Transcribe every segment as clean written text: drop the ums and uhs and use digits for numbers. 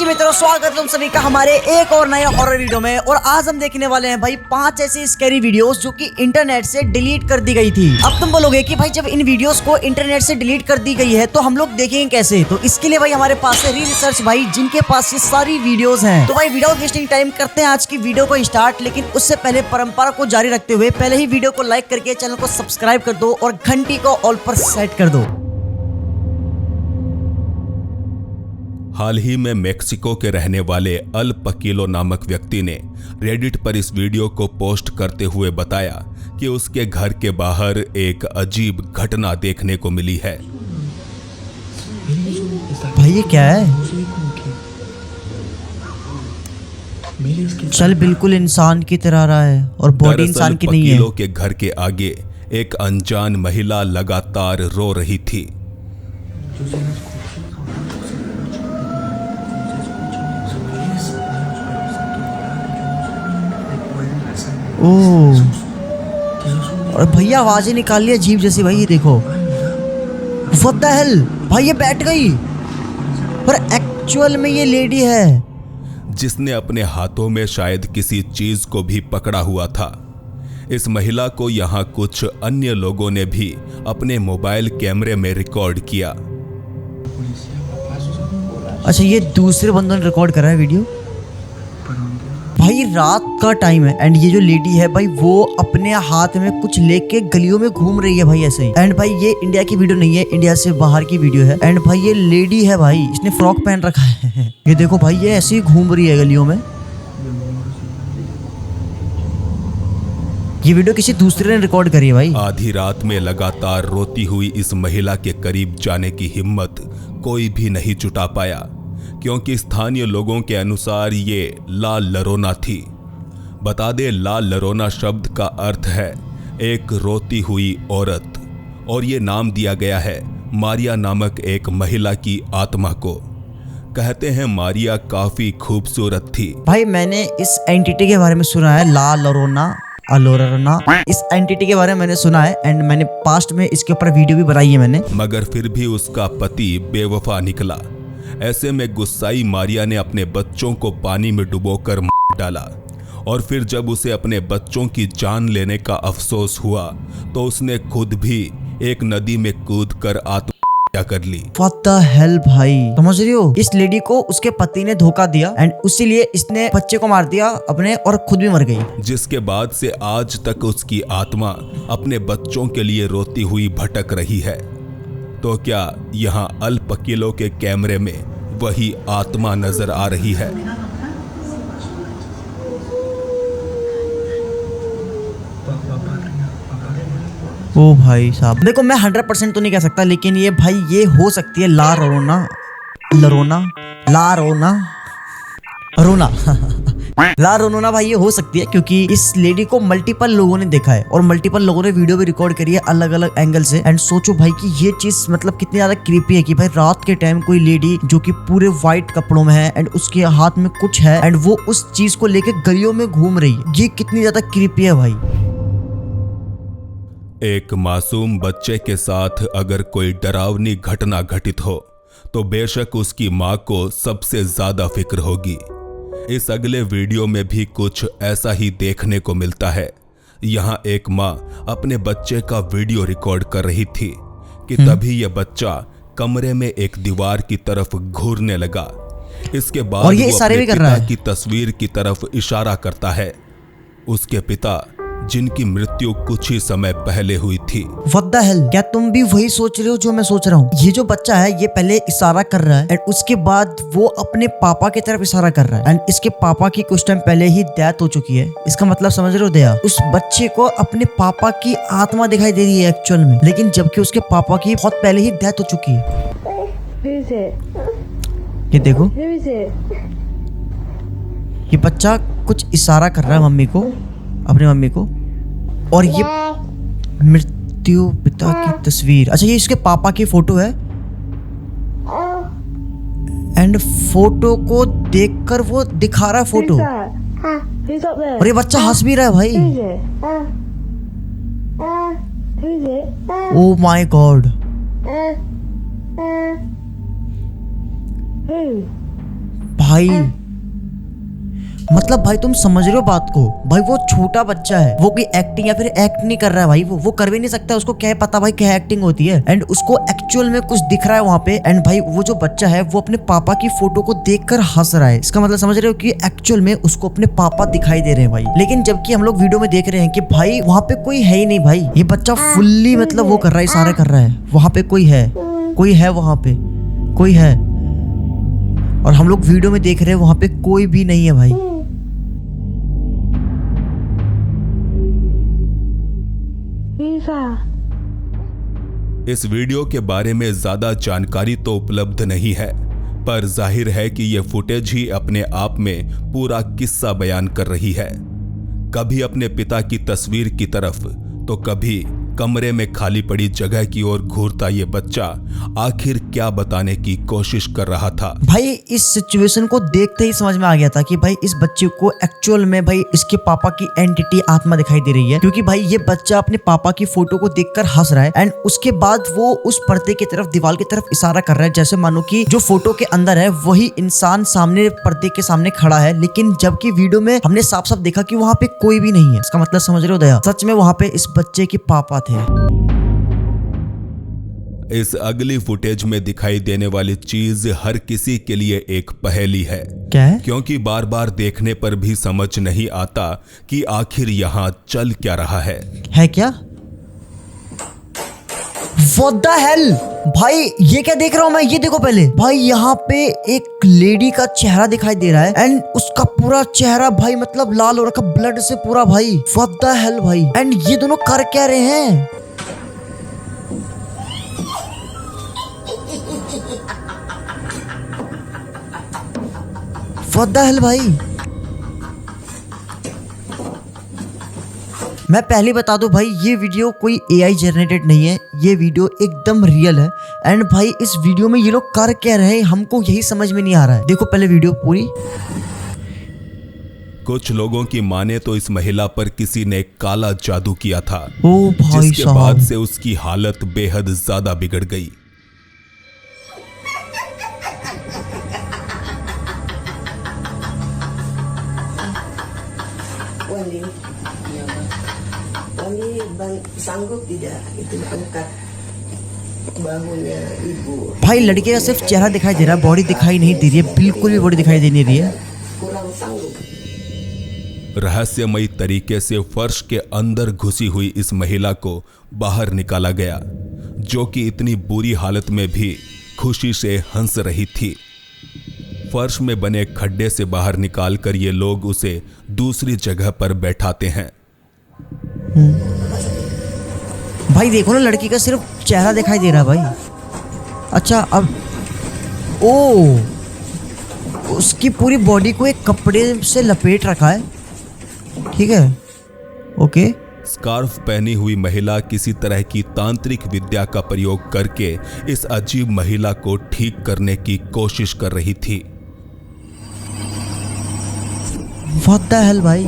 जी मित्रों, स्वागत है तुम सभी का हमारे एक और नए हॉरर वीडियो में। और आज हम देखने वाले हैं भाई 5 ऐसी स्कैरी वीडियोस जो कि इंटरनेट से डिलीट कर दी गई थी। अब तुम बोलोगे कि भाई जब इन वीडियोस को इंटरनेट से डिलीट कर दी गई है तो हम लोग देखेंगे कैसे। तो इसके लिए भाई हमारे पास है रिसर्च भाई, जिनके पास ये सारी वीडियोस हैं। तो भाई विदाउट वेस्टिंग टाइम करते हैं आज की वीडियो को स्टार्ट। लेकिन उससे पहले परंपरा को जारी रखते हुए पहले ही वीडियो को लाइक करके चैनल को सब्सक्राइब कर दो और घंटी को ऑल पर सेट कर दो। हाल ही में मेक्सिको के रहने वाले अल पकीलो नामक व्यक्ति ने रेडिट पर इस वीडियो को पोस्ट करते हुए बताया कि उसके घर के बाहर एक अजीब घटना देखने को मिली है। भाई ये क्या है? चल बिल्कुल इंसान की तरह रहा है और बॉडी इंसान की नहीं है। पकीलो के घर के आगे एक अनजान महिला लगातार रो रही थी। ओह, और भैया आवाजें निकाल लिया अजीब जैसी। भाई ये देखो, व्हाट द हेल। भाई ये बैठ गई पर एक्चुअल में ये लेडी है जिसने अपने हाथों में शायद किसी चीज को भी पकड़ा हुआ था। इस महिला को यहाँ कुछ अन्य लोगों ने भी अपने मोबाइल कैमरे में रिकॉर्ड किया। अच्छा, ये दूसरे बंदों ने रिकॉर्ड करा है वीडियो। भाई रात का टाइम है एंड ये जो लेडी है भाई वो अपने हाथ में कुछ लेके गलियों में घूम रही है भाई ऐसे ही। एंड भाई ये इंडिया की वीडियो नहीं है, इंडिया से बाहर की वीडियो है। एंड भाई ये लेडी है भाई, इसने फ्रॉक पहन रखा है। ये देखो भाई, ये ऐसे ही घूम रही है गलियों में। ये वीडियो किसी दूसरे ने रिकॉर्ड करी है भाई। आधी रात में लगातार रोती हुई इस महिला के करीब जाने की हिम्मत कोई भी नहीं जुटा पाया, क्योंकि स्थानीय लोगों के अनुसार ये ला लरोना थी। बता दे, ला लरोना शब्द का अर्थ है एक रोती हुई औरत, और ये नाम दिया गया है मारिया नामक एक महिला की आत्मा को। कहते हैं मारिया काफी खूबसूरत थी। भाई मैंने इस एंटिटी के बारे में सुना है, ला लरोना अलोरना, इस एंटिटी के बारे में मैंने सुना है एंड मैंने पास्ट में इसके ऊपर वीडियो भी बनाई है मैंने। मगर फिर भी उसका पति बेवफा निकला। ऐसे में गुस्साई मारिया ने अपने बच्चों को पानी में डुबोकर मार डाला, और फिर जब उसे अपने बच्चों की जान लेने का अफसोस हुआ तो उसने खुद भी एक नदी में कूदकर आत्महत्या कर ली। What the hell भाई, समझ रही हो? इस लेडी को उसके पति ने धोखा दिया एंड इसीलिए इसने बच्चे को मार दिया अपने और खुद भी मर गई। जिसके बाद से आज तक उसकी आत्मा अपने बच्चों के लिए रोती हुई भटक रही है। तो क्या यहाँ अल पकीलो के कैमरे में वही आत्मा नजर आ रही है? ओ भाई साहब, देखो मैं 100% तो नहीं कह सकता, लेकिन ये भाई ये हो सकती है ला रोना लरोना ला रोना रोना ला रोना भाई, ये हो सकती है क्योंकि इस लेडी को मल्टीपल लोगों ने देखा है और मल्टीपल लोगों ने वीडियो भी रिकॉर्ड करी है अलग अलग एंगल से। एंड सोचो भाई कि ये चीज मतलब कितनी ज्यादा क्रीपी है कि भाई रात के टाइम कोई लेडी जो कि पूरे व्हाइट कपड़ों में है एंड उसके हाथ में कुछ है एंड वो उस चीज को लेके गलियों में घूम रही है। ये कितनी ज्यादा क्रीपी है भाई। एक मासूम बच्चे के साथ अगर कोई डरावनी घटना घटित हो तो बेशक उसकी माँ को सबसे ज्यादा फिक्र होगी। इस अगले वीडियो में भी कुछ ऐसा ही देखने को मिलता है। यहाँ एक माँ अपने बच्चे का वीडियो रिकॉर्ड कर रही थी कि तभी यह बच्चा कमरे में एक दीवार की तरफ घूरने लगा। इसके बाद और ये वो इशारे अपने भी कर रहा पिता है की तस्वीर की तरफ इशारा करता है। उसके पिता जिनकी मृत्यु कुछ ही समय पहले हुई थी। What the hell? क्या तुम भी वही सोच रहे हो जो मैं सोच रहा हूँ? ये जो बच्चा है ये पहले इशारा कर रहा है एंड उसके बाद वो अपने पापा की तरफ इशारा कर रहा है एंड इसके पापा की कुछ टाइम पहले ही डेथ हो चुकी है। इसका मतलब समझ रहे हो दया? उस बच्चे को अपने पापा की आत्मा दिखाई दे रही है एक्चुअल में, लेकिन जबकि उसके पापा की बहुत पहले ही डेथ हो चुकी है। ये देखो, ये बच्चा कुछ इशारा कर रहा है मम्मी को, अपनी मम्मी को, और ये मृत्यु पिता की तस्वीर। अच्छा, ये इसके पापा की फोटो है एंड फोटो को देखकर वो दिखा रहा है फोटो, और ये बच्चा हंस भी रहा है भाई। ओ माय गॉड, भाई मतलब भाई तुम समझ रहे हो बात को? भाई वो छोटा बच्चा है, वो कोई एक्टिंग या फिर एक्ट नहीं कर रहा है भाई, वो कर भी नहीं सकता, उसको क्या पता भाई क्या एक्टिंग होती है। एंड उसको एक्चुअल में कुछ दिख रहा है वहाँ पे। एंड भाई वो जो बच्चा है वो अपने पापा की फोटो को देखकर हंस रहा है। इसका मतलब समझ रहे हो कि एक्चुअल में उसको अपने पापा दिखाई दे रहे हैं भाई। लेकिन जबकि हम लोग वीडियो में देख रहे हैं कि भाई वहाँ पे कोई है ही नहीं भाई, ये बच्चा फुल्ली मतलब वो कर रहा है, इशारे कर रहा है, वहाँ पे कोई है वहाँ पे कोई है। और हम लोग वीडियो में देख रहे हैं वहाँ पे कोई भी नहीं है भाई। इस वीडियो के बारे में ज्यादा जानकारी तो उपलब्ध नहीं है, पर जाहिर है कि यह फुटेज ही अपने आप में पूरा किस्सा बयान कर रही है। कभी अपने पिता की तस्वीर की तरफ तो कभी कमरे में खाली पड़ी जगह की ओर घूरता ये बच्चा आखिर क्या बताने की कोशिश कर रहा था। भाई इस सिचुएशन को देखते ही समझ में आ गया था कि भाई इस बच्चे को एक्चुअल में भाई इसके पापा की एंटिटी आत्मा दिखाई दे रही है, क्योंकि भाई ये बच्चा अपने पापा की फोटो को देखकर हंस रहा है। एंड उसके बाद वो उस पर्दे की तरफ, दीवार की तरफ इशारा कर रहा है, जैसे मानो कि जो फोटो के अंदर है वही इंसान सामने पर्दे के सामने खड़ा है। लेकिन जबकि वीडियो में हमने साफ साफ देखा कि वहाँ पे कोई भी नहीं है। इसका मतलब समझ रहे हो दया, सच में वहाँ पे इस बच्चे के पापा थे। इस अगली फुटेज में दिखाई देने वाली चीज हर किसी के लिए एक पहेली है। क्या है? क्योंकि बार बार देखने पर भी समझ नहीं आता कि आखिर यहाँ चल क्या रहा है क्या? What the hell? भाई ये क्या देख रहा हूँ मैं? ये देखो पहले भाई, यहाँ पे एक लेडी का चेहरा दिखाई दे रहा है एंड उसका पूरा चेहरा भाई मतलब लाल हो रखा ब्लड से पूरा भाई। What the hell भाई? एंड ये दोनों कर क्या रहे हैं? What the hell भाई? मैं पहले बता दूं भाई, ये वीडियो कोई AI जनरेटेड नहीं है, ये वीडियो एकदम रियल है। एंड भाई इस वीडियो में ये लोग कर क्या रहे हैं हमको यही समझ में नहीं आ रहा है। देखो पहले वीडियो पूरी। कुछ लोगों की माने तो इस महिला पर किसी ने काला जादू किया था, ओ भाई जिसके साहब, बाद से उसकी हालत बेहद ज्यादा बिगड़ गई। Wali sanggup tidak itu angkat bahunya ibu. भाई लड़के का सिर्फ चेहरा दिखाई दे रहा है, बॉडी दिखाई नहीं दे रही है, बिल्कुल भी बॉडी दिखाई दे नहीं रही है। Kurang sanggup. रहस्यमयी तरीके से फर्श के अंदर घुसी हुई इस महिला को बाहर निकाला गया, जो कि इतनी बुरी हालत में भी खुशी से हंस रही थी। फर्श में बने खड्डे से बाहर निकालकर ये लोग उसे दूसरी जगह पर बैठाते हैं। भाई देखो ना, लड़की का सिर्फ चेहरा दिखाई दे रहा है भाई। अच्छा अब उसकी पूरी बॉडी को एक कपड़े से लपेट रखा है, ठीक है, ओके। स्कार्फ पहनी हुई महिला किसी तरह की तांत्रिक विद्या का प्रयोग करके इस अजीब महिला को ठीक करने की कोशिश कर रही थी। What the hell भाई?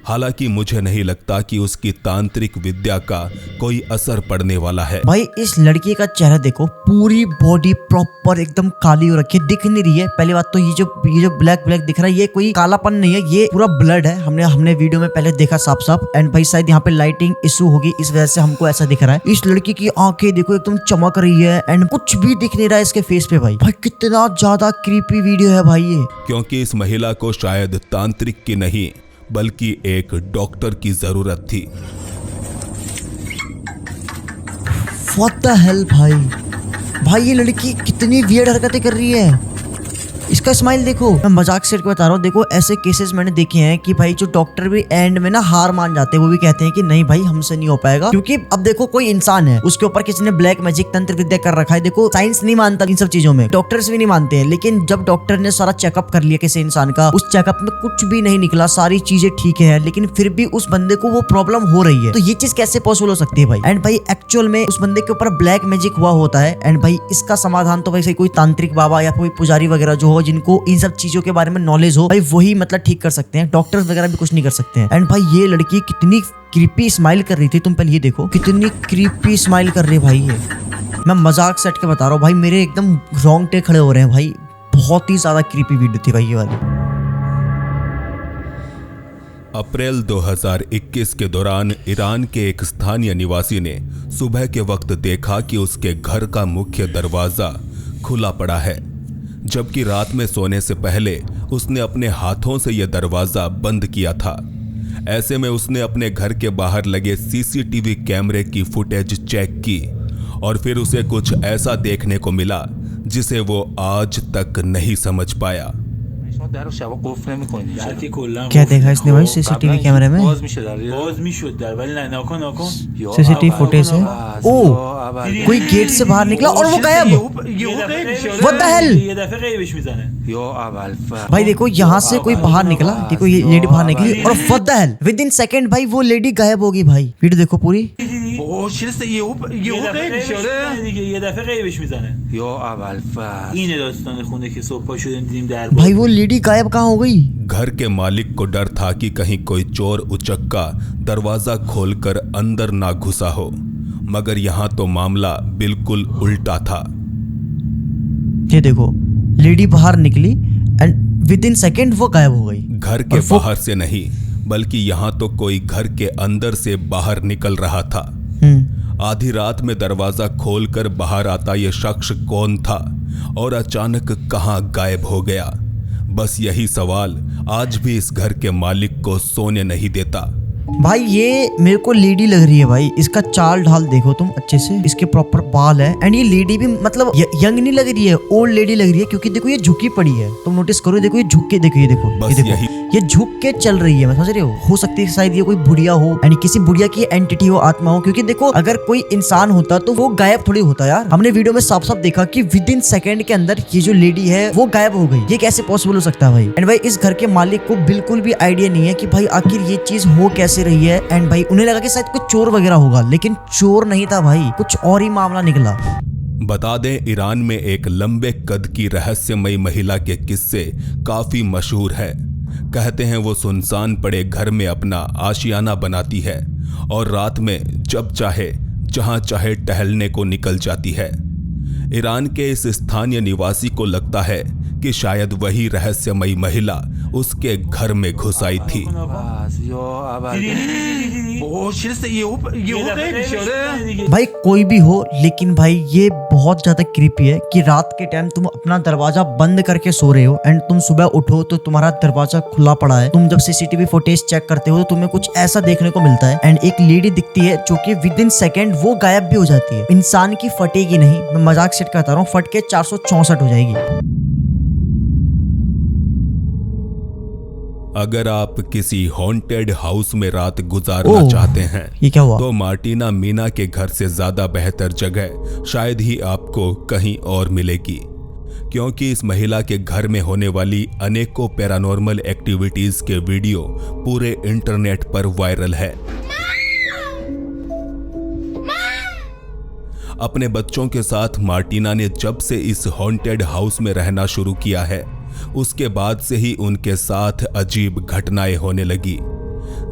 हालांकि मुझे नहीं लगता कि उसकी तांत्रिक विद्या का कोई असर पड़ने वाला है। भाई इस लड़की का चेहरा देखो, पूरी बॉडी प्रॉपर एकदम काली हो रखी है, दिख नहीं रही है। पहली बात तो ये जो ब्लैक दिख रहा है, ये कोई कालापन नहीं है, ये पूरा ब्लड है। हमने वीडियो में पहले देखा साफ साफ। एंड भाई शायद यहाँ पे लाइटिंग इशू होगी, इस वजह से हमको ऐसा दिख रहा है। इस लड़की की आंखें देखो एकदम चमक रही है एंड कुछ भी दिख नहीं रहा है इसके फेस पे। भाई कितना ज्यादा क्रीपी वीडियो है भाई ये। क्योंकि इस महिला को शायद तांत्रिक की नहीं बल्कि एक डॉक्टर की जरूरत थी। What the hell भाई ये लड़की कितनी वियर्ड हरकतें कर रही है। इसका स्माइल देखो, मैं मजाक से बता रहा हूँ। देखो ऐसे केसेस मैंने देखे हैं कि भाई जो डॉक्टर भी एंड में ना हार मान जाते हैं, वो भी कहते हैं कि नहीं भाई हमसे नहीं हो पाएगा। क्योंकि अब देखो कोई इंसान है, उसके ऊपर किसी ने ब्लैक मैजिक तंत्र विद्या कर रखा है। देखो साइंस नहीं मानता इन सब चीजों में, डॉक्टर्स भी नहीं मानते हैं। लेकिन जब डॉक्टर ने सारा चेकअप कर लिया किसी इंसान का, उस चेकअप में कुछ भी नहीं निकला, सारी चीजें ठीक है, लेकिन फिर भी उस बंदे को वो प्रॉब्लम हो रही है। तो ये चीज कैसे पॉसिबल हो सकती है भाई? एंड भाई एक्चुअल में उस बंदे के ऊपर ब्लैक मैजिक हुआ होता है। एंड भाई इसका समाधान तो वैसे कोई तांत्रिक बाबा या कोई पुजारी वगैरह जो हो, जिनको इन सब चीजों के बारे में नॉलेज हो, भाई वही मतलब ठीक कर सकते हैं, डॉक्टर्स वगैरह भी कुछ नहीं कर सकते हैं। एंड भाई ये लड़की कितनी क्रीपी स्माइल कर रही थी, तुम पहले ये देखो कितनी क्रीपी स्माइल कर रही है भाई। ये मैं मजाक सेट के बता रहा हूँ भाई, मेरे एकदम रोंगटे खड़े हो रहे हैं भाई, बहुत ही ज्यादा क्रीपी वीडियो थी भाई ये वाली। अप्रैल 2021 के दौरान ईरान के एक स्थानीय निवासी ने सुबह के वक्त देखा कि उसके घर का मुख्य दरवाजा खुला पड़ा है, जबकि रात में सोने से पहले उसने अपने हाथों से यह दरवाजा बंद किया था। ऐसे में उसने अपने घर के बाहर लगे सीसीटीवी कैमरे की फुटेज चेक की और फिर उसे कुछ ऐसा देखने को मिला जिसे वो आज तक नहीं समझ पाया। क्या देखा इसने भाई सीसीटीवी कैमरे में? सीसीटीवी फुटेज है। ओ कोई गेट से बाहर निकला और वो गायब। What the hell? भाई देखो यहाँ से कोई बाहर निकला, देखो ये लेडी बाहर निकली और what the hell? Within second भाई वो लेडी गायब होगी भाई। वीडियो देखो पूरी। भाई वो लेडी गायब कहाँ हो गई? घर के मालिक को डर था कि कहीं कोई चोर उचक्का दरवाजा खोलकर अंदर ना घुसा हो, मगर यहाँ तो मामला बिल्कुल उल्टा था। ये देखो लेडी बाहर निकली एंड विद इन सेकेंड वो गायब हो गई। घर के बाहर से नहीं, बल्कि यहाँ तो कोई घर के अंदर से बाहर निकल रहा था। आधी रात में दरवाजा खोलकर बाहर आता यह शख्स कौन था और अचानक कहां गायब हो गया? बस यही सवाल आज भी इस घर के मालिक को सोने नहीं देता। भाई ये मेरे को लेडी लग रही है भाई, इसका चाल ढाल देखो तुम अच्छे से, इसके प्रॉपर बाल है एंड ये लेडी भी मतलब यंग नहीं लग रही है, ओल्ड लेडी लग रही है, क्योंकि देखो ये झुकी पड़ी है, तुम नोटिस करो, देखो ये झुक के देखो, ये देखो बस ये देखो ये झुक के चल रही है। मैं समझ रहे हो सकती है शायद ये कोई बुढ़िया हो यानी किसी बुढ़िया की एंटिटी हो, आत्मा हो, क्योंकि देखो अगर कोई इंसान होता तो वो गायब थोड़ी होता यार। हमने वीडियो में साफ साफ देखा कि विद इन सेकंड के अंदर ये जो लेडी है वो गायब हो गई। ये कैसे पॉसिबल हो सकता है भाई? एंड भाई इस घर के मालिक को बिल्कुल भी आइडिया नहीं है कि भाई आखिर ये चीज हो कैसे रही है। एंड भाई उन्हें लगा कि शायद कुछ चोर वगैरह होगा, लेकिन चोर नहीं था भाई, कुछ और ही मामला निकला। बता दें, ईरान में एक लंबे कद की रहस्यमयी महिला के किस्से काफी मशहूर है। कहते हैं वो सुनसान पड़े घर में अपना आशियाना बनाती है और रात में जब चाहे जहां चाहे टहलने को निकल जाती है। ईरान के इस स्थानीय निवासी को लगता है कि शायद वही रहस्यमयी महिला उसके घर में घुस आई थी। भाई कोई भी हो, लेकिन भाई ये बहुत ज्यादा क्रीपी है कि रात के टाइम तुम अपना दरवाजा बंद करके सो रहे हो एंड तुम सुबह उठो तो तुम्हारा दरवाजा खुला पड़ा है। तुम जब सीसीटीवी फुटेज चेक करते हो तो तुम्हें कुछ ऐसा देखने को मिलता है एंड एक लेडी दिखती है जो कि विद इन सेकेंड वो गायब भी हो जाती है। इंसान की फटेगी नहीं, मैं मजाक सेट करता रहा हूँ, फट के 464 हो जाएगी। अगर आप किसी हॉन्टेड हाउस में रात गुजारना चाहते हैं, ये क्या हुआ? तो मार्टिना मीना के घर से ज्यादा बेहतर जगह शायद ही आपको कहीं और मिलेगी, क्योंकि इस महिला के घर में होने वाली अनेकों पैरानॉर्मल एक्टिविटीज के वीडियो पूरे इंटरनेट पर वायरल है। अपने बच्चों के साथ मार्टिना ने जब से इस हॉन्टेड हाउस में रहना शुरू किया है, उसके बाद से ही उनके साथ अजीब घटनाएं होने लगी,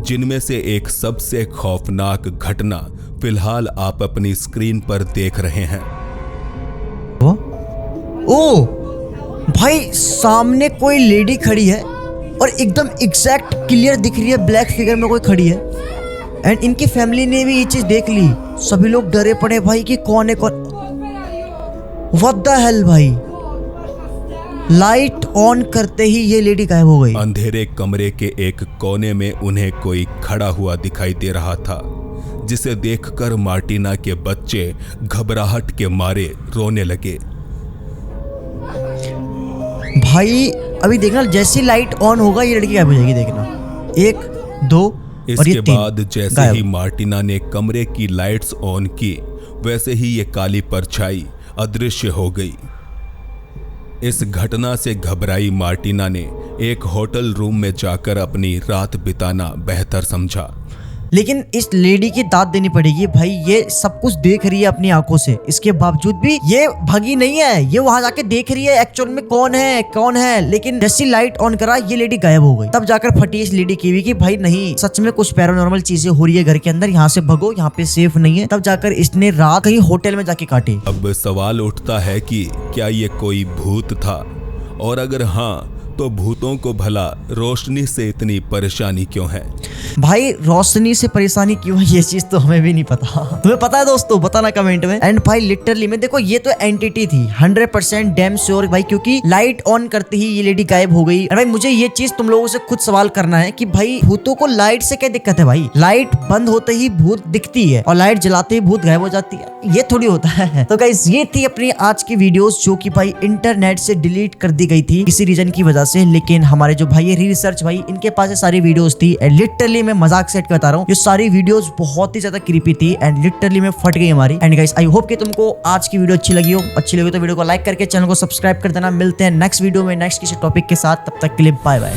जिनमें से एक सबसे खौफनाक घटना फिलहाल आप अपनी स्क्रीन पर देख रहे हैं। ओ भाई सामने कोई लेडी खड़ी है और एकदम एग्जैक्ट क्लियर दिख रही है, ब्लैक फिगर में कोई खड़ी है एंड इनकी फैमिली ने भी ये चीज देख ली। सभी लोग डरे पड़े भाई कि कौन है कौन। व्हाट द हेल भाई, लाइट ऑन करते ही ये लेडी गायब हो गई। अंधेरे कमरे के एक कोने में उन्हें कोई खड़ा हुआ दिखाई दे रहा था, जिसे देखकर मार्टिना के बच्चे घबराहट के मारे रोने लगे। भाई अभी देखना, जैसी लाइट ऑन होगा ये लड़की गायब हो जाएगी, देखना 1 2 और ये 3। इसके बाद जैसे ही मार्टिना ने कमरे की लाइट्स ऑन की, वैसे ही ये काली परछाई अदृश्य हो गई। इस घटना से घबराई मार्टिना ने एक होटल रूम में जाकर अपनी रात बिताना बेहतर समझा। लेकिन इस लेडी की दाद देनी पड़ेगी भाई, ये सब कुछ देख रही है अपनी आंखों से, इसके बावजूद भी ये भागी नहीं है, ये वहां जाके देख रही है एक्चुअल में कौन है। लेकिन जैसी लाइट ऑन करा ये लेडी गायब हो गई। तब जाकर फटी इस लेडी की भी कि भाई नहीं, सच में कुछ पैरानॉर्मल चीजें हो रही है घर के अंदर, यहाँ से भगो, यहाँ पे सेफ नहीं है। तब जाकर इसने रात कहीं होटल में जाके काटी। अब सवाल उठता है कि क्या ये कोई भूत था, और अगर हाँ तो भूतों को भला रोशनी से इतनी परेशानी क्यों है? भाई रोशनी से परेशानी क्यों है ये चीज तो हमें भी नहीं पता। तुम्हें पता है दोस्तों? बताना कमेंट में। एंड भाई लिटरली में देखो ये तो एंटिटी थी 100% डैम श्योर भाई, क्योंकि लाइट ऑन करते ही ये लेडी गायब हो गई। भाई मुझे ये चीज तुम लोगों से खुद सवाल करना है कि भाई भूतों को लाइट से क्या दिक्कत है? भाई लाइट बंद होते ही भूत दिखती है और लाइट जलाते ही भूत गायब हो जाती है, ये थोड़ी होता है। तो गाइस ये थी अपनी आज की वीडियोस जो कि भाई इंटरनेट से डिलीट कर दी गई थी किसी रीजन की वजह से। लेकिन हमारे जो भाई रिसर्च भाई, इनके पास ये सारी वीडियोस थी एंड लिटरली मैं मजाक सेट बता रहा हूँ, ये सारी वीडियोस बहुत ही ज्यादा क्रीपी थी एंड लिटरली में फट गई हमारी। एंड गाइस आई होप कि तुमको आज की वीडियो अच्छी लगी हो तो वीडियो को लाइक करके चैनल को सब्सक्राइब कर देना। मिलते हैं नेक्स्ट वीडियो में नेक्स्ट किसी टॉपिक के साथ, तब तक के लिए बाय बाय।